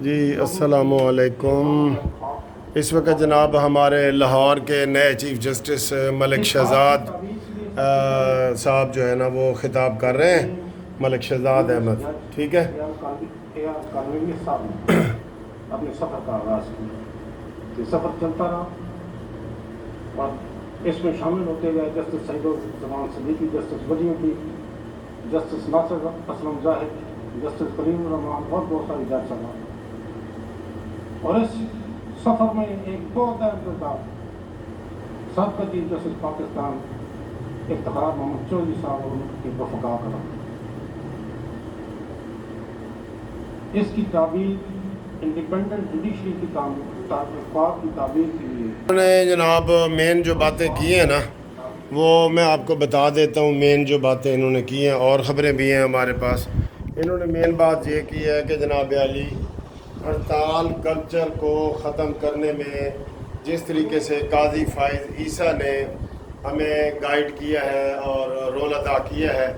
جی السلام علیکم۔ اس وقت جناب ہمارے لاہور کے نئے چیف جسٹس ملک شہزاد صاحب جو ہے نا وہ خطاب کر رہے ہیں، ملک شہزاد احمد، ٹھیک ہے۔ اپنے سفر کا آغاز کیا، یہ سفر چلتا رہا اور اس میں شامل ہوتے گئے جسٹس سعید الزمان صدیقی، جسٹس ولی الدین، جسٹس ناصر اسلم زاہد، جسٹس کریم الرحمان اور بہت ساری جج صاحب۔ اور اس سفر میں ایک بہت اہم کردار سابقہ چیف جسٹس پاکستان افتخار محمد چودھری صاحب اور ان کے رفقا کا۔ اس کی تعبیر انڈیپینڈنٹ جوڈیشری کی تعبیر کے لیے انہوں نے جناب مین جو باتیں کی ہیں نا وہ میں آپ کو بتا دیتا ہوں۔ مین جو باتیں انہوں نے کی ہیں اور خبریں بھی ہیں ہمارے پاس۔ انہوں نے مین بات یہ کی ہے کہ جناب علی ہڑتال کلچر کو ختم کرنے میں جس طریقے سے قاضی فائز عیسیٰ نے ہمیں گائیڈ کیا ہے اور رول ادا کیا ہے،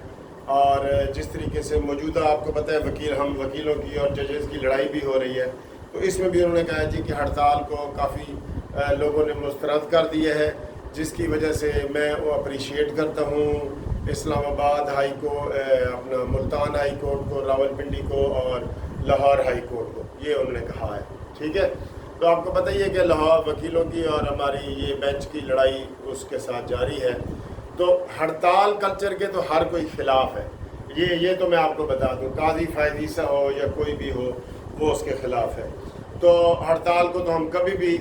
اور جس طریقے سے موجودہ آپ کو پتہ ہے ہم وکیلوں کی اور ججز کی لڑائی بھی ہو رہی ہے، تو اس میں بھی انہوں نے کہا جی کہ ہڑتال کو کافی لوگوں نے مسترد کر دیا ہے، جس کی وجہ سے میں وہ اپریشیٹ کرتا ہوں اسلام آباد ہائی کو، اپنا ملتان ہائی کورٹ کو، راول پنڈی کو اور لاہور ہائی کورٹ کو، یہ انہوں نے کہا ہے، ٹھیک ہے۔ تو آپ کو پتہ ہی ہے کہ لاہور وکیلوں کی اور ہماری یہ بینچ کی لڑائی اس کے ساتھ جاری ہے۔ تو ہڑتال کلچر کے تو ہر کوئی خلاف ہے، یہ تو میں آپ کو بتا دوں، قاضی فائز عیسیٰ ہو یا کوئی بھی ہو وہ اس کے خلاف ہے۔ تو ہڑتال کو تو ہم کبھی بھی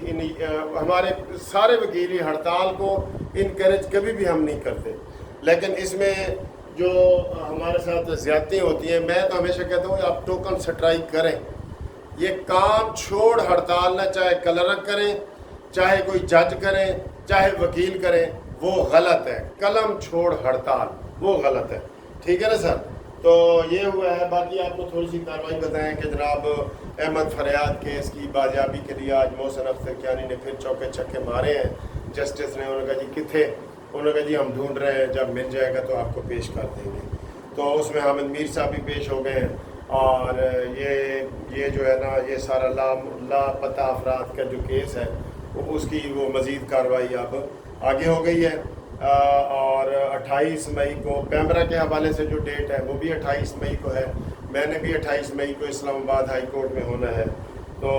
ہمارے سارے وکیل ہڑتال کو انکریج کبھی بھی ہم نہیں کرتے، لیکن اس میں جو ہمارے ساتھ زیادتیاں ہوتی ہیں، میں تو ہمیشہ کہتا ہوں آپ ٹوکن سٹرائک کریں، یہ کام چھوڑ ہڑتال نہ، چاہے کلرک کریں، چاہے کوئی جج کریں، چاہے وکیل کریں، وہ غلط ہے۔ قلم چھوڑ ہڑتال وہ غلط ہے، ٹھیک ہے نا سر۔ تو یہ ہوا ہے۔ باقی آپ کو تھوڑی سی کارروائی بتائیں کہ جناب احمد فریاد کیس کی بازیابی کے لیے آج محسن اختر کیانی نے پھر چوکے چھکے مارے ہیں جسٹس نے۔ انہوں نے کہا جی کتنے، انہوں نے کہا جی ہم ڈھونڈ رہے ہیں، جب مل جائے گا تو آپ کو پیش کر دیں گے۔ تو اس میں حامد میر صاحب بھی پیش ہو گئے ہیں، اور یہ جو ہے نا یہ سارا لاپتہ افراد کا جو کیس ہے اس کی وہ مزید کارروائی اب آگے ہو گئی ہے، اور 28 مئی کو پیمرا کے حوالے سے جو ڈیٹ ہے وہ بھی 28 مئی کو ہے۔ میں نے بھی 28 مئی کو اسلام آباد ہائی کورٹ میں ہونا ہے۔ تو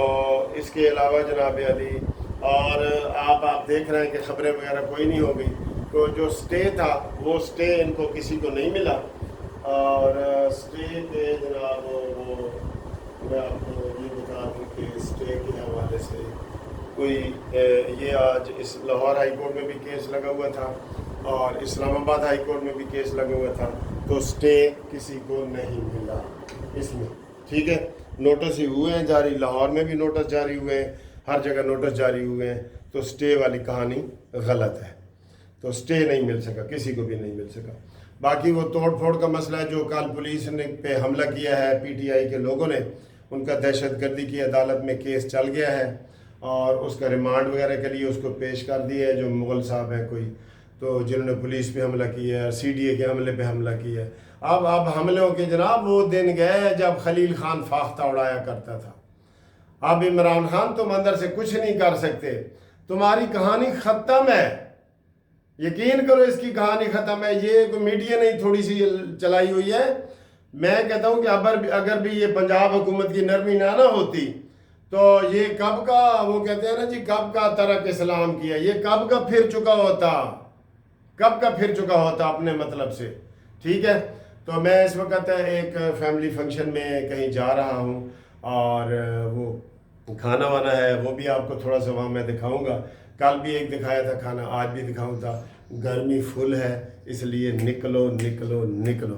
اس کے علاوہ جناب علی اور آپ دیکھ رہے ہیں کہ خبریں وغیرہ کوئی نہیں ہو گئی، تو جو سٹے تھا وہ سٹے ان کو کسی کو نہیں ملا، اور سٹے پہ جناب وہ میں آپ کو یہ بتا دوں کہ سٹے کے حوالے سے کوئی یہ آج اس لاہور ہائی کورٹ میں بھی کیس لگا ہوا تھا اور اسلام آباد ہائی کورٹ میں بھی کیس لگا ہوا تھا، تو سٹے کسی کو نہیں ملا اس میں، ٹھیک ہے۔ نوٹس ہی ہوئے ہیں جاری، لاہور میں بھی نوٹس جاری ہوئے ہیں، ہر جگہ نوٹس جاری ہوئے ہیں، تو سٹے والی کہانی غلط ہے۔ تو سٹے نہیں مل سکا، کسی کو بھی نہیں مل سکا۔ باقی وہ توڑ پھوڑ کا مسئلہ ہے جو کل پولیس نے پہ حملہ کیا ہے پی ٹی آئی کے لوگوں نے، ان کا دہشت گردی کی عدالت میں کیس چل گیا ہے، اور اس کا ریمانڈ وغیرہ کے لیے اس کو پیش کر دیا ہے جو مغل صاحب ہیں کوئی، تو جنہوں نے پولیس پہ حملہ کیا ہے، سی ڈی اے کے حملے پہ حملہ کیا ہے۔ اب حملوں کے جناب وہ دن گئے جب خلیل خان فاختہ اڑایا کرتا تھا۔ اب عمران خان تم اندر سے کچھ نہیں کر سکتے، تمہاری کہانی ختم ہے، یقین کرو اس کی کہانی ختم ہے۔ یہ کوئی میڈیا نے تھوڑی سی چلائی ہوئی ہے۔ میں کہتا ہوں کہ اگر بھی یہ پنجاب حکومت کی نرمی نہ ہوتی تو یہ کب کا، وہ کہتے ہیں نا جی کب کا ترک اسلام کیا، یہ کب کا پھر چکا ہوتا اپنے مطلب سے، ٹھیک ہے۔ تو میں اس وقت ایک فیملی فنکشن میں کہیں جا رہا ہوں، اور وہ کھانا وانا ہے، وہ بھی آپ کو تھوڑا سا وہاں میں دکھاؤں گا۔ کل بھی ایک دکھایا تھا کھانا، آج بھی دکھاؤں تھا۔ گرمی فل ہے، اس لیے نکلو نکلو نکلو۔